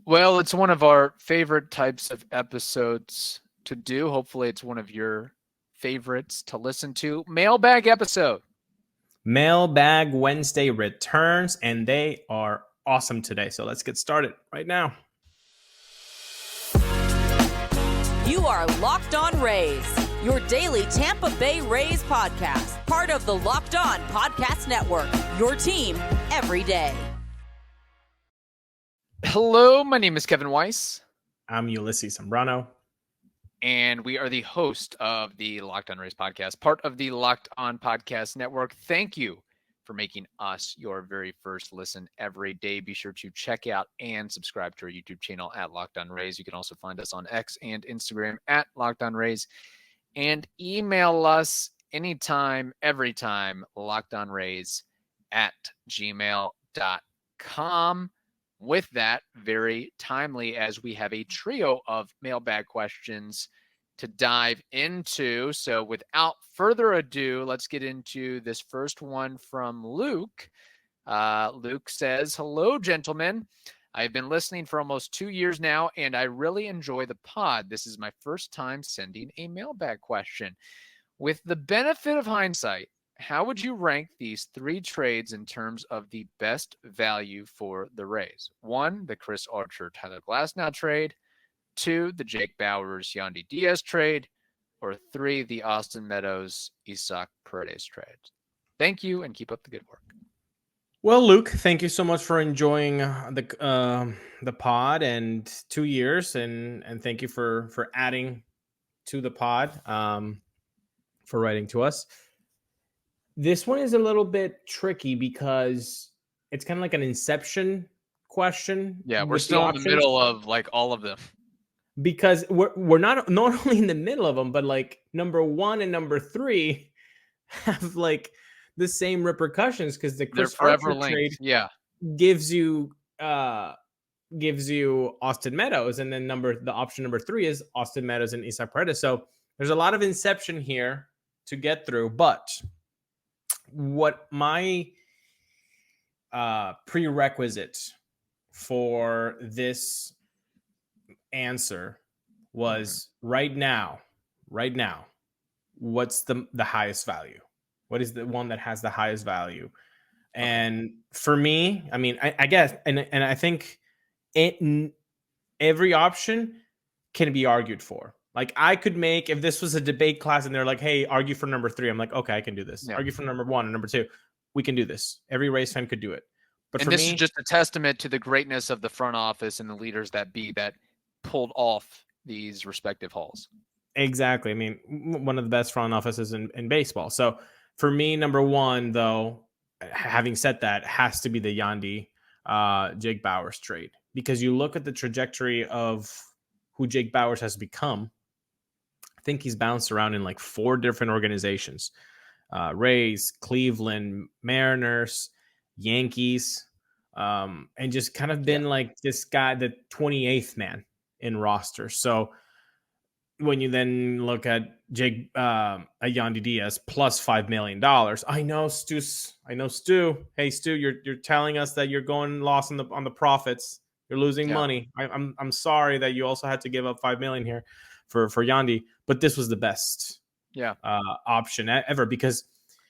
Well, it's one of our favorite types of episodes to do. Hopefully, it's one of your favorites to listen to. Mailbag episode. Mailbag Wednesday returns, and they are awesome today. So let's get started right now. You are Locked On Rays, your daily Tampa Bay Rays podcast, part of the Locked On Podcast Network, your team every day. Hello, my name is Kevin Weiss. I'm Ulises Sambrano. And we are the host of the Locked On Rays podcast, part of the Locked On Podcast Network. Thank you for making us your very first listen every day. Be sure to check out and subscribe to our YouTube channel at Locked On Rays. You can also find us on X and Instagram at Locked On Rays. And email us anytime, every time, lockedonrays@gmail.com. With that, very timely, as we have a trio of mailbag questions to dive into. So without further ado, let's get into this first one from Luke. Luke says, "Hello, gentlemen. I've been listening for almost 2 years now, and I really enjoy the pod. This is my first time sending a mailbag question. With the benefit of hindsight, how would you rank these 3 trades in terms of the best value for the Rays? 1, the Chris Archer, Tyler Glasnow trade. 2, the Jake Bauers, Yandy Diaz trade. Or 3, the Austin Meadows, Isaac Paredes trade. Thank you, and keep up the good work." Well, Luke, thank you so much for enjoying the pod and 2 years, and thank you for adding to the pod, for writing to us. This one is a little bit tricky because it's kind of like an inception question. Yeah, we're still in the middle of like all of them. Because we're not only in the middle of them, but like number 1 and number 3 have like the same repercussions because the Chris Archer trade gives you Austin Meadows, and then the option number 3 is Austin Meadows and Isaac Paredes. So there's a lot of inception here to get through, but what my prerequisite for this answer was right now, what's the highest value? What is the one that has the highest value? And for me, I mean, I guess, and I think every option can be argued for. Like I could make, if this was a debate class and they're like, hey, argue for number 3. I'm like, okay, I can do this. Yeah. Argue for number 1 and number 2. We can do this. Every Rays fan could do it. But and this is just a testament to the greatness of the front office and the leaders that pulled off these respective hauls. Exactly. I mean, one of the best front offices in baseball. So for me, number 1, though, having said that, has to be the Yandy Jake Bauers trade. Because you look at the trajectory of who Jake Bauers has become. I think he's bounced around in like 4 different organizations. Rays, Cleveland, Mariners, Yankees, and just kind of been like this guy, the 28th man in roster. So when you then look at Jake, Yandy Diaz plus $5 million, I know Stu. Hey Stu, you're telling us that you're going lost on the profits. You're losing money. I'm sorry that you also had to give up $5 million here for Yandy, but this was the best option ever, because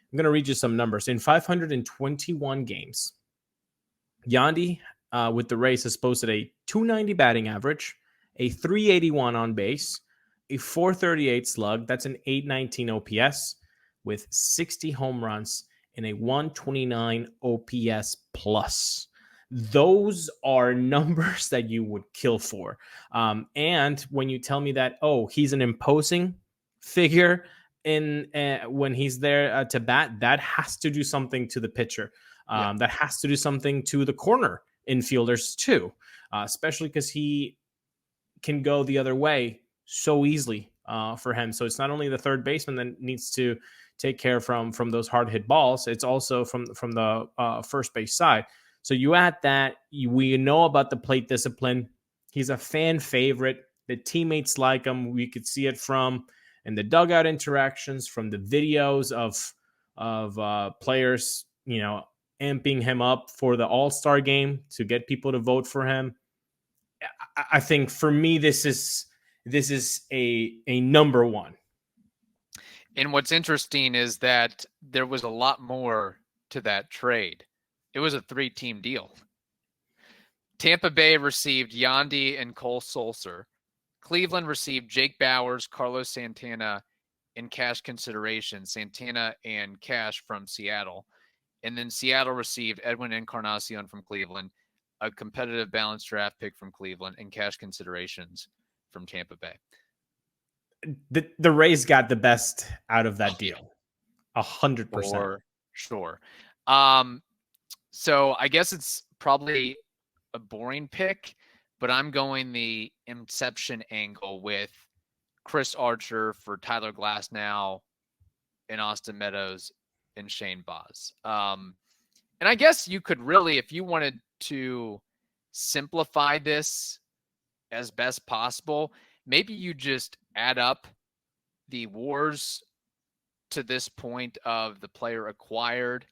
I'm going to read you some numbers. In 521 games, Yandy with the Rays has posted a .290 batting average, a .381 on base, a .438 slug. That's an .819 OPS with 60 home runs and a .129 OPS plus. Those are numbers that you would kill for. And when you tell me that, he's an imposing figure when he's there to bat, that has to do something to the pitcher. That has to do something to the corner infielders too, especially because he can go the other way so easily for him. So it's not only the third baseman that needs to take care from those hard hit balls, it's also from the first base side. So you add that, we know about the plate discipline. He's a fan favorite. The teammates like him. We could see it from in the dugout interactions, from the videos of players, amping him up for the All-Star game to get people to vote for him. I think for me, this is a number one. And what's interesting is that there was a lot more to that trade. It was a 3-team deal. Tampa Bay received Yandy and Cole Sulser. Cleveland received Jake Bauers, Carlos Santana, and cash consideration, Santana and cash from Seattle. And then Seattle received Edwin Encarnacion from Cleveland, a competitive balanced draft pick from Cleveland, and cash considerations from Tampa Bay. The Rays got the best out of that deal. 100%. For sure. So I guess it's probably a boring pick, but I'm going the inception angle with Chris Archer for Tyler Glasnow and Austin Meadows and Shane Baz. And I guess you could really, if you wanted to simplify this as best possible, maybe you just add up the wars to this point of the player acquired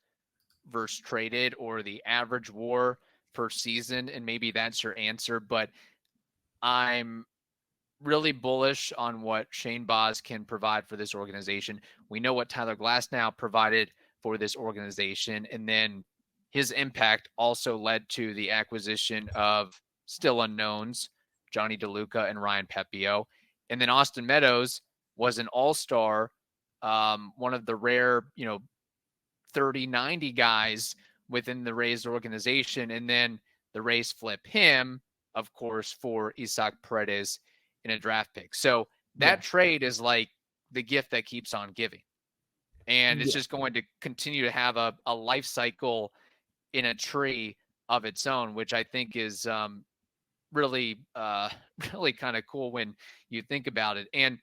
versus traded, or the average war per season, and maybe that's your answer. But I'm really bullish on what Shane Baz can provide for this organization. We know what Tyler Glasnow provided for this organization, and then his impact also led to the acquisition of still unknowns, Johnny DeLuca and Ryan Pepio. And then Austin Meadows was an all-star, one of the rare, 30-90 guys within the Rays organization. And then the Rays flip him, of course, for Isaac Paredes in a draft pick. So that trade is like the gift that keeps on giving. And it's just going to continue to have a life cycle in a tree of its own, which I think is really kind of cool when you think about it. And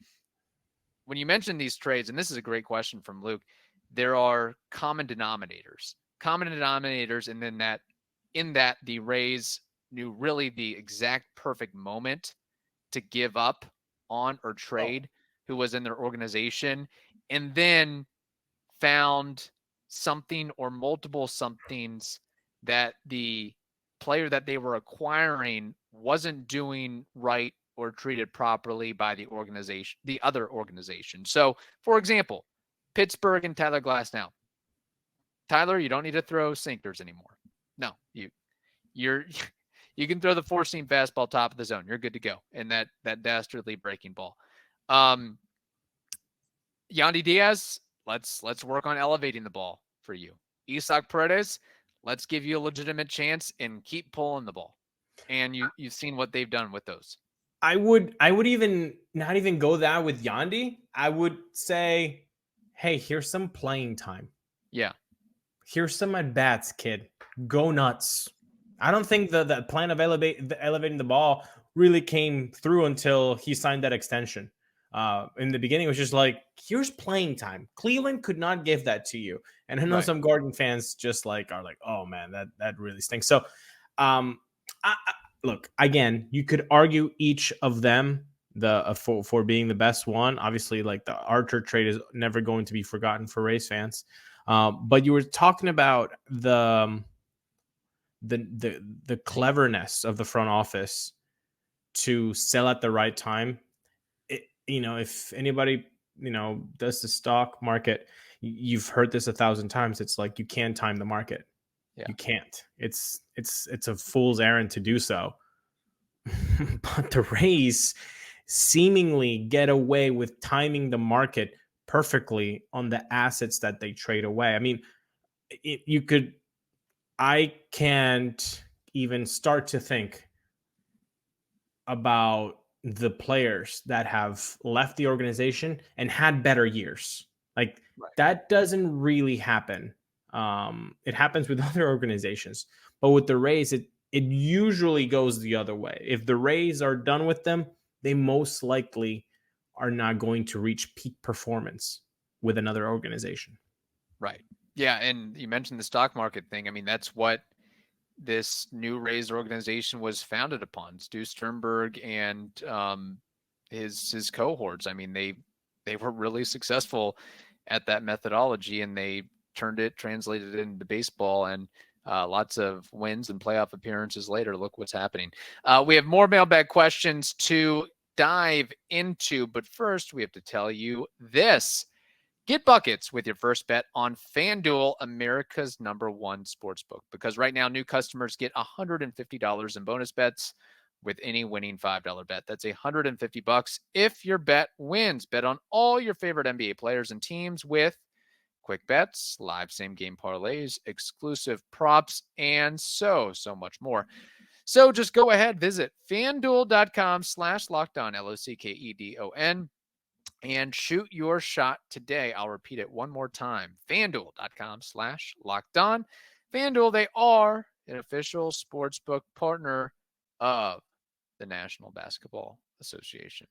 when you mention these trades, and this is a great question from Luke, there are common denominators, and then in that the Rays knew really the exact perfect moment to give up on or trade who was in their organization, and then found something or multiple somethings that the player that they were acquiring wasn't doing right or treated properly by the organization, the other organization. So, for example, Pittsburgh and Tyler Glasnow. Tyler, you don't need to throw sinkers anymore. No, you can throw the 4-seam fastball top of the zone. You're good to go. And that dastardly breaking ball. Yandy Diaz, let's work on elevating the ball for you. Isaac Paredes, let's give you a legitimate chance and keep pulling the ball. And you've seen what they've done with those. I would even not even go that with Yandy. I would say, hey, here's some playing time. Yeah. Here's some at-bats, kid. Go nuts. I don't think the plan of elevating the ball really came through until he signed that extension. In the beginning, it was just like, here's playing time. Cleveland could not give that to you. And I know some Gordon fans just are like, oh, man, that really stinks. So, look, again, you could argue each of them for being the best one. Obviously, like the Archer trade is never going to be forgotten for Rays fans. But you were talking about the cleverness of the front office to sell at the right time. If anybody does the stock market, you've heard this 1,000 times. It's like you can't time the market. Yeah. You can't. It's a fool's errand to do so. But the Rays seemingly get away with timing the market perfectly on the assets that they trade away. I mean, I can't even start to think about the players that have left the organization and had better years. Like that doesn't really happen. It happens with other organizations, but with the Rays, it usually goes the other way. If the Rays are done with them, they most likely are not going to reach peak performance with another organization. Right. Yeah. And you mentioned the stock market thing. I mean, that's what this new Rays organization was founded upon. Stu Sternberg and his cohorts. I mean, they were really successful at that methodology, and they translated it into baseball. And Lots of wins and playoff appearances later. Look what's happening. We have more mailbag questions to dive into, but first we have to tell you this. Get buckets with your first bet on FanDuel, America's #1 sportsbook, because right now new customers get $150 in bonus bets with any winning $5 bet. That's $150 if your bet wins. Bet on all your favorite NBA players and teams with quick bets, live same game parlays, exclusive props, and so much more. So just go ahead, visit FanDuel.com/lockedon, LOCKEDON, and shoot your shot today. I'll repeat it one more time. FanDuel.com/lockedon. FanDuel, they are an official sportsbook partner of the National Basketball Association.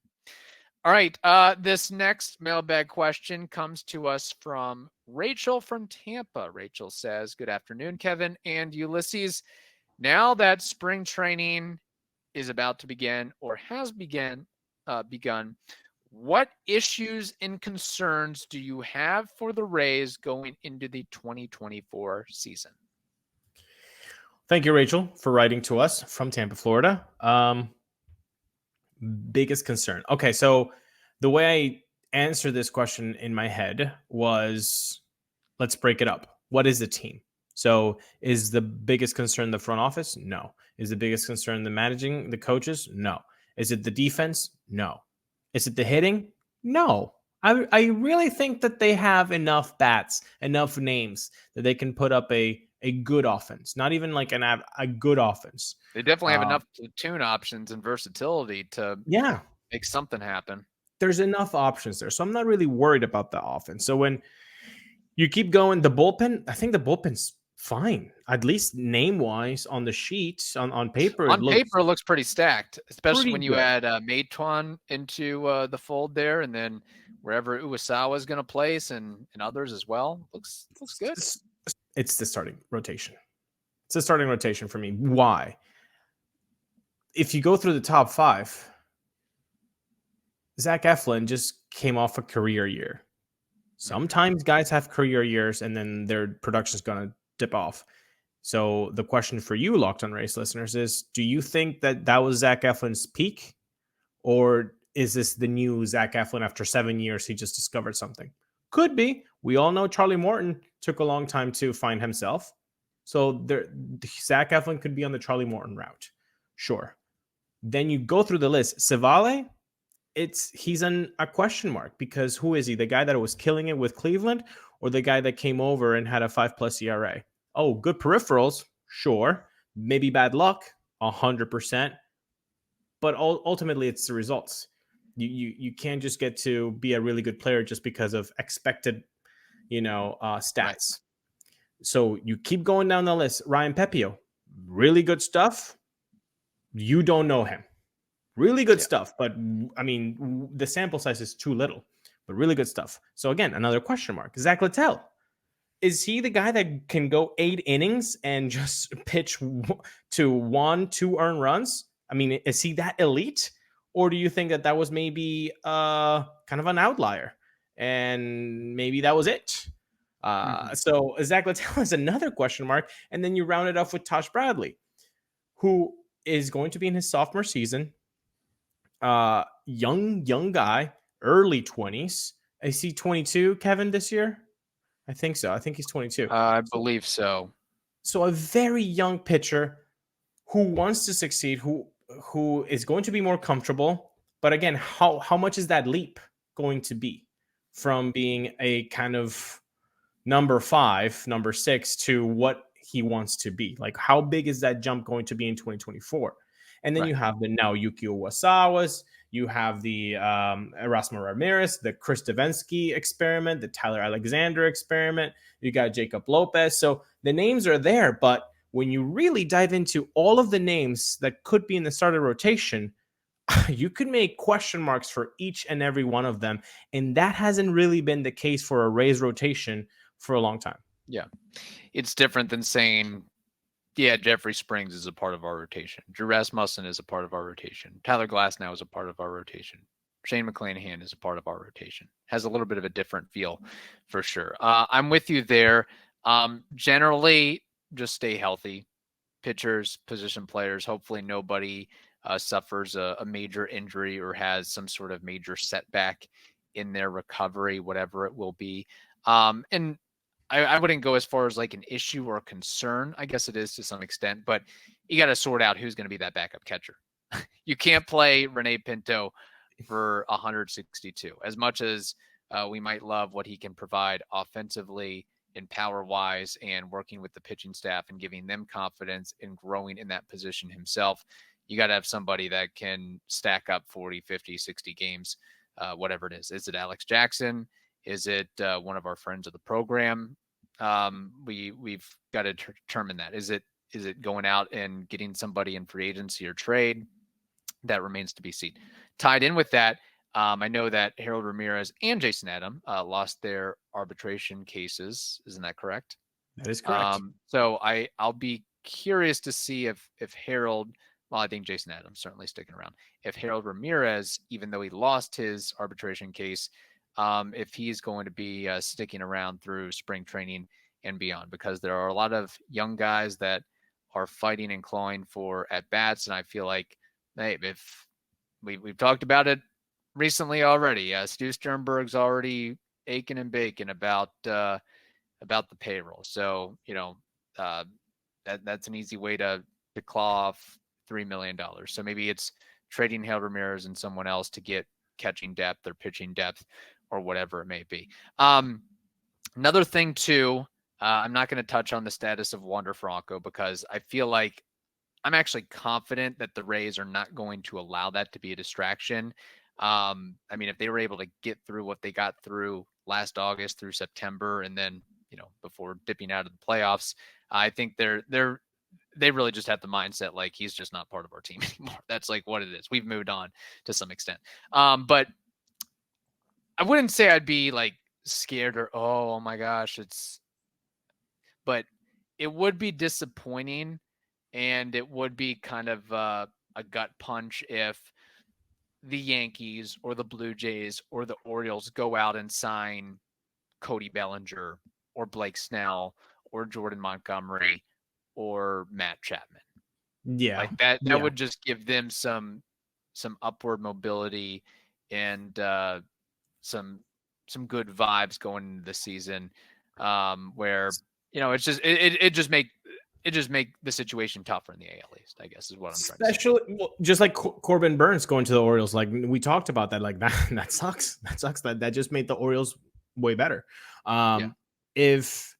All right. This next mailbag question comes to us from Rachel from Tampa. Rachel says, good afternoon, Kevin and Ulises. Now that spring training is about to begin or has begun, what issues and concerns do you have for the Rays going into the 2024 season? Thank you, Rachel, for writing to us from Tampa, Florida. Biggest concern. Okay, so the way I answered this question in my head was, let's break it up. What is the team? So is the biggest concern the front office? No. Is the biggest concern the managing, the coaches? No. Is it the defense? No. Is it the hitting? No. I really think that they have enough bats, enough names that they can put up a good offense, not even like a good offense. They definitely have enough platoon options and versatility to make something happen. There's enough options there. So I'm not really worried about the offense. So when you keep going, the bullpen, I think the bullpen's fine, at least name-wise on the sheet, on paper. It looks pretty stacked, especially when you good. add Meituan into the fold there, and then wherever Uwasawa is going to place and others as well. Looks good. It's the starting rotation. It's the starting rotation for me. Why? If you go through the top five, Zach Eflin just came off a career year. Sometimes guys have career years and then their production is going to dip off. So the question for you, Locked on Race listeners, is do you think that was Zach Eflin's peak? Or is this the new Zach Eflin after 7 years? He just discovered something. Could be. We all know Charlie Morton took a long time to find himself. So Zach Eflin could be on the Charlie Morton route. Sure. Then you go through the list. Civale, he's a question mark, because who is he? The guy that was killing it with Cleveland, or the guy that came over and had a 5+ ERA? Oh, good peripherals. Sure. Maybe bad luck. 100%. But ultimately it's the results. You can't just get to be a really good player just because of expected, stats. Right. So you keep going down the list. Ryan Pepio, really good stuff. You don't know him. Really good stuff. But, I mean, the sample size is too little. But really good stuff. So, again, another question mark. Zach Littell. Is he the guy that can go 8 innings and just pitch to 1-2 earned runs? I mean, is he that elite? Or do you think that was maybe kind of an outlier? And maybe that was it. So Zach Littell is another question mark. And then you round it off with Tosh Bradley, who is going to be in his sophomore season. Young guy, early 20s. Is he 22, Kevin, this year? I think so. I think he's 22. I believe so. So a very young pitcher who wants to succeed, who is going to be more comfortable. But again, how much is that leap going to be from being a kind of number 5, number 6 to what he wants to be? Like, how big is that jump going to be in 2024? And then you have the now Yuki Uwasawas, you have the Erasmo Ramirez, the Chris Davinsky experiment, the Tyler Alexander experiment, you got Jacob Lopez. So the names are there, but when you really dive into all of the names that could be in the starter rotation, you could make question marks for each and every one of them. And that hasn't really been the case for a Rays rotation for a long time. Yeah. It's different than saying, yeah, Jeffrey Springs is a part of our rotation. Drew Rasmussen is a part of our rotation. Tyler Glasnow is a part of our rotation. Shane McClanahan is a part of our rotation. Has a little bit of a different feel for sure. I'm with you there. Generally, just stay healthy. Pitchers, position players, hopefully nobody suffers a major injury or has some sort of major setback in their recovery, whatever it will be. And I wouldn't go as far as like an issue or a concern. I guess it is to some extent, but you got to sort out who's going to be that backup catcher. You can't play Rene Pinto for 162. As much as we might love what he can provide offensively and power-wise and working with the pitching staff and giving them confidence in growing in that position himself, you got to have somebody that can stack up 40, 50, 60 games, whatever it is. Is it Alex Jackson? Is it one of our friends of the program? We've got to determine that. Is it going out and getting somebody in free agency or trade? That remains to be seen. Tied in with that, I know that Harold Ramirez and Jason Adam lost their arbitration cases. Isn't that correct? That is correct. So I'll be curious to see if Harold, well, I think Jason Adams certainly sticking around. If Harold Ramirez, even though he lost his arbitration case, if he's going to be sticking around through spring training and beyond, because there are a lot of young guys that are fighting and clawing for at bats, and I feel like, hey, if we've talked about it recently already, Stu Sternberg's already aching and baking about the payroll. So that's an easy way to claw off $3 million. So maybe it's trading Harold Ramirez and someone else to get catching depth or pitching depth or whatever it may be. Another thing too, I'm not going to touch on the status of Wander Franco because I feel like I'm actually confident that the Rays are not going to allow that to be a distraction. I mean, if they were able to get through what they got through last August through September, and then, before dipping out of the playoffs, I think they really just have the mindset like he's just not part of our team anymore. That's like what it is. We've moved on to some extent. But I wouldn't say I'd be like scared or, oh my gosh, but it would be disappointing. And it would be kind of a gut punch if the Yankees or the Blue Jays or the Orioles go out and sign Cody Bellinger or Blake Snell or Jordan Montgomery or Matt Chapman. Yeah. Like that would just give them some upward mobility and some good vibes going into the season, where, it's just, it just make the situation tougher in the AL East, I guess, is what I'm trying to say. Especially just like Corbin Burns going to the Orioles. Like we talked about that. Like that sucks. That sucks. That just made the Orioles way better. If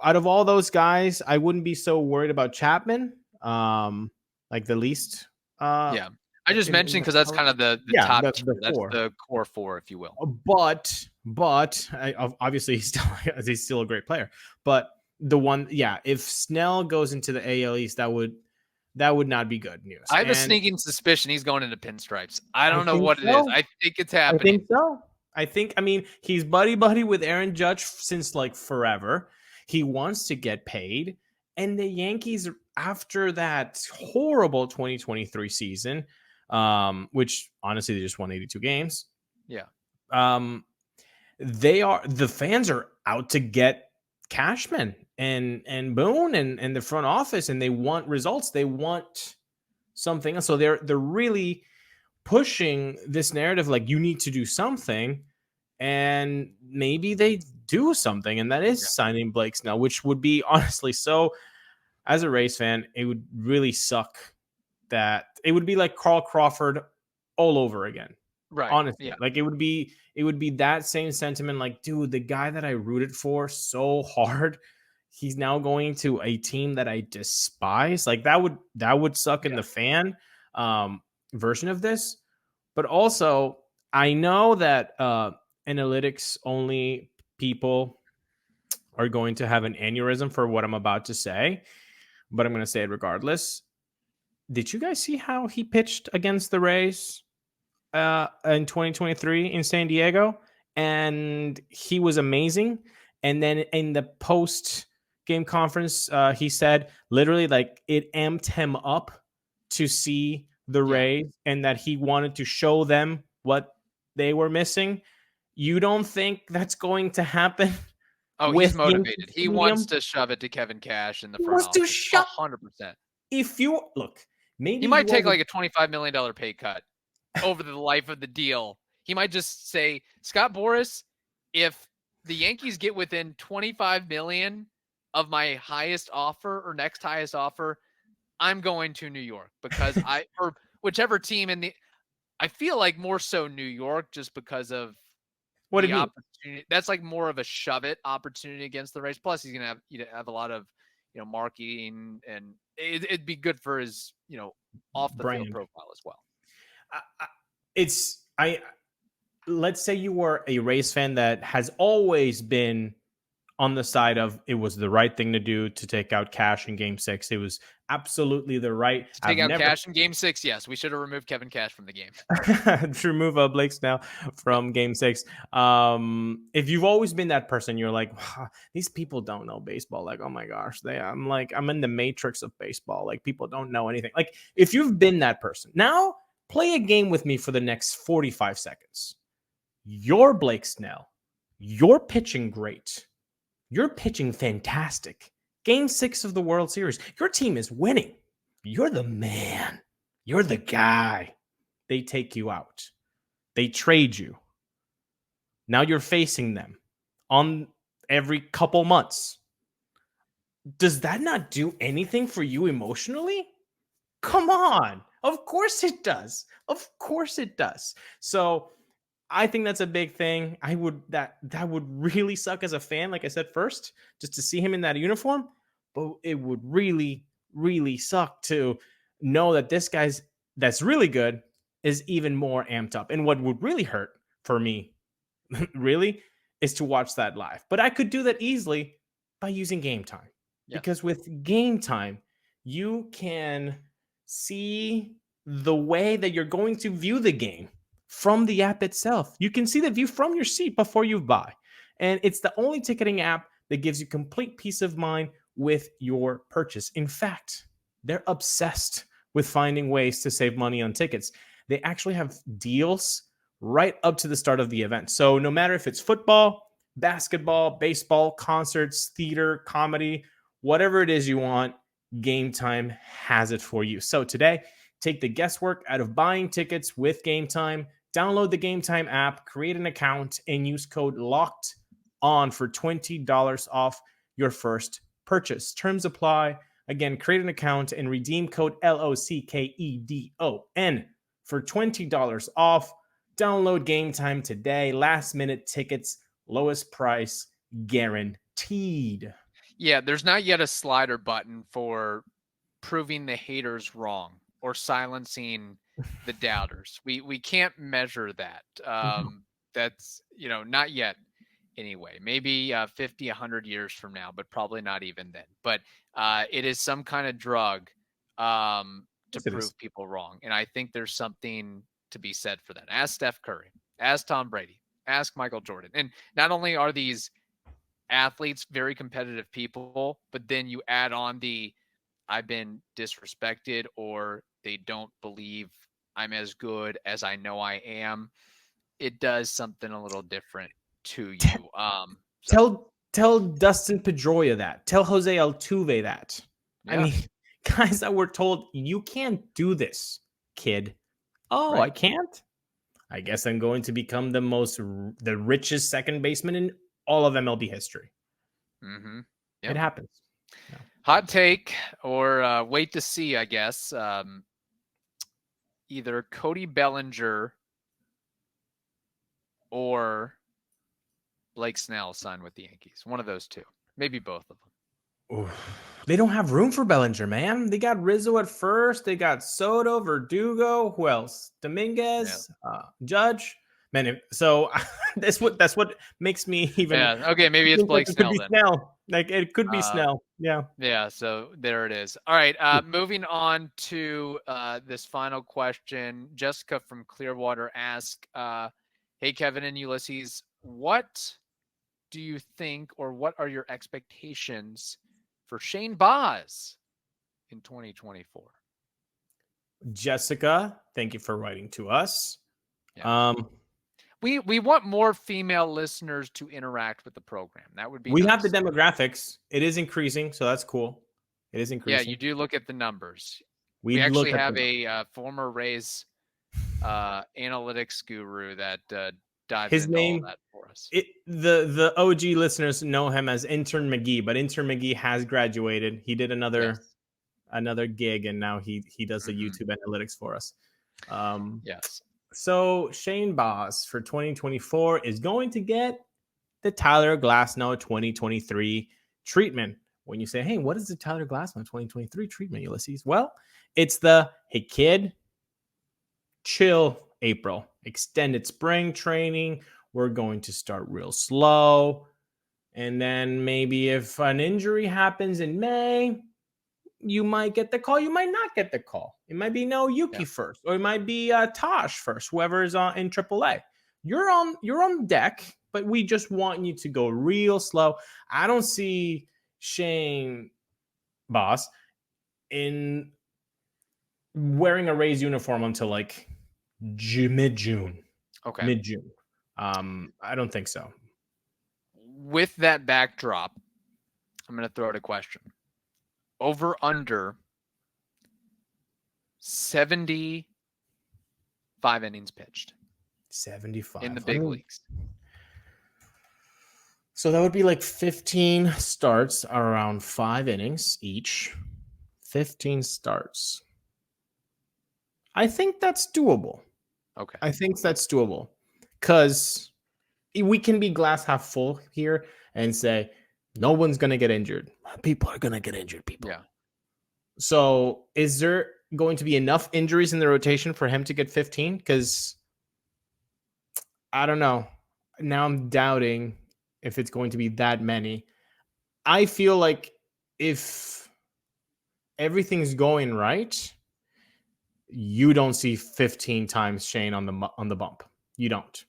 out of all those guys, I wouldn't be so worried about Chapman. Like the least. I just mentioned because that's kind of the top tier. That's the core four, if you will. But obviously he's still a great player. But the one, if Snell goes into the AL East, that would not be good news. I have a sneaking suspicion he's going into pinstripes. I don't know what it is. I think it's happening. I think so. I mean, he's buddy with Aaron Judge since like forever. He wants to get paid. And the Yankees, after that horrible 2023 season, which honestly, they just won 82 games. Yeah. The fans are out to get Cashman and Boone and the front office, and they want results. They want something else. So they're really pushing this narrative like you need to do something, and maybe they do something, and that is signing Blake Snell, which would be honestly so. As a Rays fan, it would really suck that it would be like Carl Crawford all over again. Right. Honestly, like it would be that same sentiment. Like, dude, the guy that I rooted for so hard, he's now going to a team that I despise. Like that would suck in the fan version of this. But also, I know that analytics only people are going to have an aneurysm for what I'm about to say, but I'm going to say it regardless. Did you guys see how he pitched against the Rays in 2023 in San Diego? And he was amazing. And then in the post-game conference, he said literally like it amped him up to see the Rays and that he wanted to show them what they were missing. You don't think that's going to happen Oh, with he's motivated. Yankee He Stadium. wants to shove it to Kevin Cash in the He front wants to office. shove. 100%. If you look, maybe He might take like a $25 million pay cut over the life of the deal. He might just say, Scott Boras, if the Yankees get within $25 million of my highest offer or next highest offer, I'm going to New York because or whichever team I feel like more so New York just because of what do the you mean? opportunity. That's like more of a shove it opportunity against the Rays. Plus, he's gonna have a lot of marketing, and it'd be good for his off the field Brand. profile as well. Let's say you were a Rays fan that has always been on the side of it was the right thing to do to take out Cash in Game 6. It was absolutely the right. To take out Cash in Game 6, yes, we should have removed Kevin Cash from the game. To remove Blake Snell from Game 6. If you've always been that person, you're like, wow, these people don't know baseball. Like, oh my gosh, I'm in the matrix of baseball. Like, people don't know anything. Like, if you've been that person, now play a game with me for the next 45 seconds. You're Blake Snell. You're pitching great. You're pitching fantastic. Game 6 of the World Series. Your team is winning. You're the man. You're the guy. They take you out. They trade you. Now you're facing them on every couple months. Does that not do anything for you emotionally? Come on. Of course it does. Of course it does. So I think that's a big thing. That would really suck as a fan, like I said first, just to see him in that uniform. But it would really, really suck to know that this guy's that's really good is even more amped up. And what would really hurt for me, really, is to watch that live. But I could do that easily by using Game Time. Yeah. Because with Game Time, you can see the way that you're going to view the game from the app itself. You can see the view from your seat before you buy. And it's the only ticketing app that gives you complete peace of mind with your purchase. In fact, they're obsessed with finding ways to save money on tickets. They actually have deals right up to the start of the event. So no matter if it's football, basketball, baseball, concerts, theater, comedy, whatever it is you want, Game Time has it for you. So today, take the guesswork out of buying tickets with Game Time. Download the Game Time app, create an account, and use code LOCKEDON for $20 off your first purchase. Terms apply. Again, create an account and redeem code LOCKEDON for $20 off. Download Game Time today. Last minute tickets, lowest price guaranteed. Yeah, there's not yet a slider button for proving the haters wrong or silencing the doubters. We can't measure that. That's, not yet anyway. Maybe 50, 100 years from now, but probably not even then. But it is some kind of drug to prove people wrong. And I think there's something to be said for that. Ask Steph Curry, ask Tom Brady, ask Michael Jordan. And not only are these athletes very competitive people, but then you add on the I've been disrespected or they don't believe I'm as good as I know I am. It does something a little different to you. Tell Dustin Pedroia that. Tell Jose Altuve that. Yeah. I mean, guys that were told, you can't do this, kid. Oh, right. I can't? I guess I'm going to become the richest second baseman in all of MLB history. Mm-hmm. Yep. It happens. Yeah. Hot take or wait to see, I guess. Either Cody Bellinger or Blake Snell signed with the Yankees. One of those two. Maybe both of them. Oof. They don't have room for Bellinger, man. They got Rizzo at first. They got Soto, Verdugo. Who else? Dominguez, Judge. Man, so that's what makes me even. Yeah. Okay, maybe it's Blake Snell then. Snell. Like it could be Snell. Yeah. Yeah. So there it is. All right. Moving on to this final question. Jessica from Clearwater asked, "Hey Kevin and Ulises, what do you think, or what are your expectations for Shane Baz in 2024?" Jessica, thank you for writing to us. Yeah. We want more female listeners to interact with the program. That would be We nice. have the demographics. It is increasing, so that's cool. It is increasing. Yeah, you do look at the numbers. We We actually look at have a former Rays analytics guru that dives his into all name. that for us. The OG listeners know him as Intern McGee, but Intern McGee has graduated. He did another gig, and now he does the YouTube analytics for us. Yes. So Shane Baz for 2024 is going to get the Tyler Glasnow 2023 treatment. When you say, hey, what is the Tyler Glasnow 2023 treatment, Ulises? Well, it's the, hey, kid, chill April. Extended spring training. We're going to start real slow. And then maybe if an injury happens in May, you might get the call. You might not get the call. It might be no Yuki first, or it might be Tosh first, whoever is in AAA. You're on deck, but we just want you to go real slow. I don't see Shane Baz in wearing a Rays uniform until like mid-June. Okay. Mid-June. I don't think so. With that backdrop, I'm going to throw out a question. Over under 75 innings pitched. 75 in the big leagues. So that would be like 15 starts, around 5 innings each. 15 starts. I think that's doable. Okay. I think that's doable because we can be glass half full here and say no one's going to get injured. People are going to get injured, people. Yeah. So is there going to be enough injuries in the rotation for him to get 15? Because I don't know. Now I'm doubting if it's going to be that many. I feel like if everything's going right, you don't see 15 times Shane on the bump. You don't.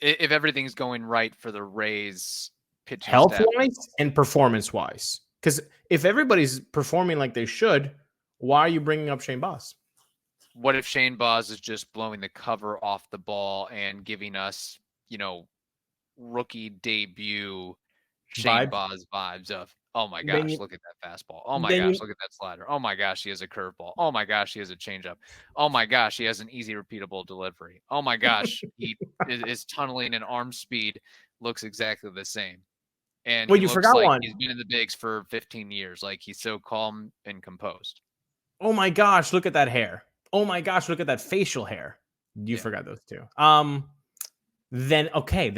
If everything's going right for the Rays pitching health-wise and performance-wise. Because if everybody's performing like they should, why are you bringing up Shane Baz? What if Shane Baz is just blowing the cover off the ball and giving us, rookie debut Shane Baz vibes of, oh my gosh, look at that fastball. Oh my gosh, look at that slider. Oh my gosh, he has a curveball. Oh my gosh, he has a changeup. Oh my gosh, he has an easy repeatable delivery. Oh my gosh, he is tunneling and arm speed looks exactly the same. And well, you forgot one. He's been in the bigs for 15 years. Like, he's so calm and composed. Oh my gosh, look at that hair. Oh my gosh, look at that facial hair. You forgot those two. Then okay,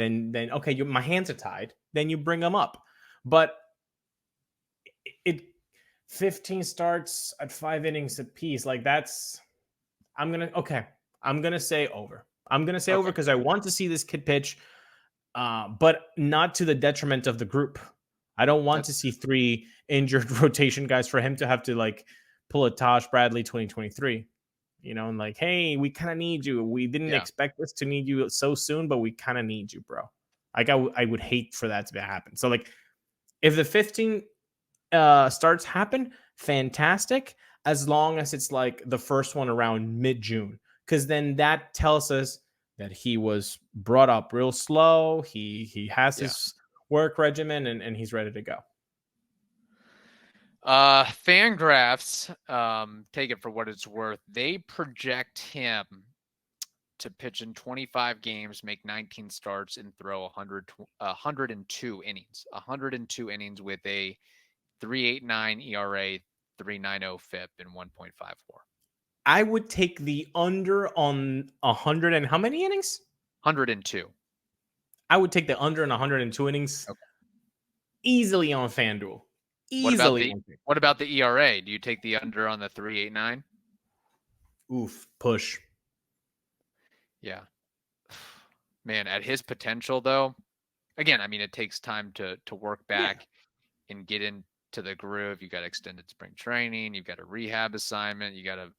my hands are tied. Then you bring them up. But it 15 starts at 5 innings apiece. Like I'm gonna say over. I'm gonna say over because I want to see this kid pitch. But not to the detriment of the group. I don't want to see 3 injured rotation guys for him to have to like pull a Tosh Bradley 2023, and like, hey, we kind of need you. We didn't expect this to need you so soon, but we kind of need you, bro. Like I would hate for that to happen. So like, if the 15 starts happen, fantastic. As long as it's like the first one around mid-June, because then that tells us that he was brought up real slow. He has his work regimen and he's ready to go. Fangraphs, take it for what it's worth. They project him to pitch in 25 games, make 19 starts, and throw 102 innings. 102 innings with a 3.89 ERA, 3.90 FIP, and 1.54. I would take the under on 100 and how many innings? 102. I would take the under on 102 innings easily on FanDuel. Easily. What about the ERA? Do you take the under on the 3.89? Oof, push. Yeah. Man, at his potential, though, again, I mean, it takes time to work back and get into the groove. You got extended spring training. You've got a rehab assignment. You got to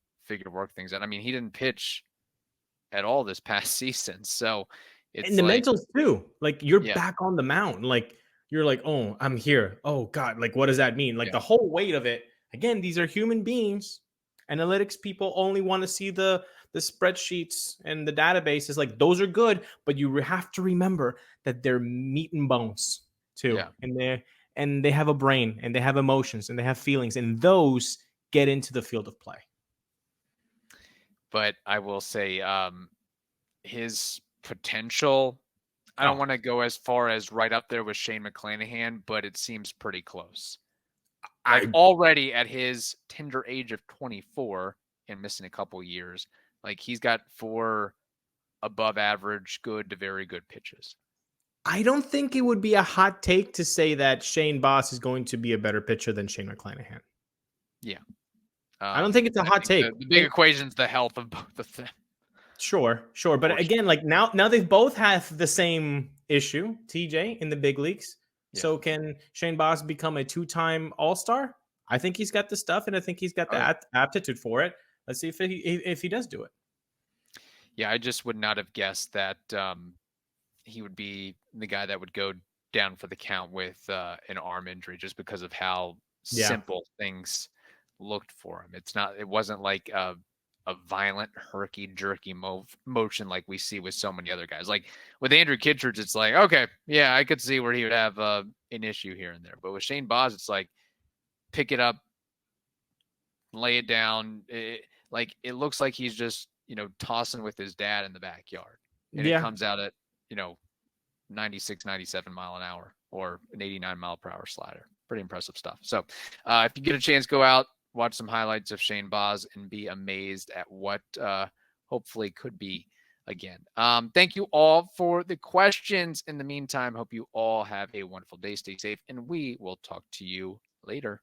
work things out. I mean, he didn't pitch at all this past season, so it's and the mentals too. Like you're back on the mound. Like you're like, oh, I'm here. Oh God, like what does that mean? Like the whole weight of it. Again, these are human beings, Analytics people only want to see the spreadsheets and the databases. Like, those are good, but you have to remember that they're meat and bones too. Yeah. And they have a brain, and they have emotions, and they have feelings, and those get into the field of play. But I will say his potential, I don't want to go as far as right up there with Shane McClanahan, but it seems pretty close. Like, already at his tender age of 24 and missing a couple years, like, he's got 4 above average, good to very good pitches. I don't think it would be a hot take to say that Shane Baz is going to be a better pitcher than Shane McClanahan. Yeah. I don't think it's a hot take. The big equation is the health of both of them. Sure. But again, like, now they both have the same issue, TJ, in the big leagues. Yeah. So can Shane Baz become a 2-time All-Star? I think he's got the stuff, and I think he's got the aptitude for it. Let's see if he does do it. Yeah, I just would not have guessed that he would be the guy that would go down for the count with an arm injury, just because of how simple things looked for him. It wasn't like a violent herky-jerky motion like we see with so many other guys. Like with Andrew Kittredge, it's like, okay, yeah, I could see where he would have an issue here and there. But with Shane Baz, it's like, pick it up, lay it down. It looks like he's just, tossing with his dad in the backyard. And it comes out at, 96, 97 mile an hour or an 89 mile per hour slider. Pretty impressive stuff. So if you get a chance, go out, watch some highlights of Shane Baz, and be amazed at what hopefully could be again. Thank you all for the questions. In the meantime, hope you all have a wonderful day. Stay safe, and we will talk to you later.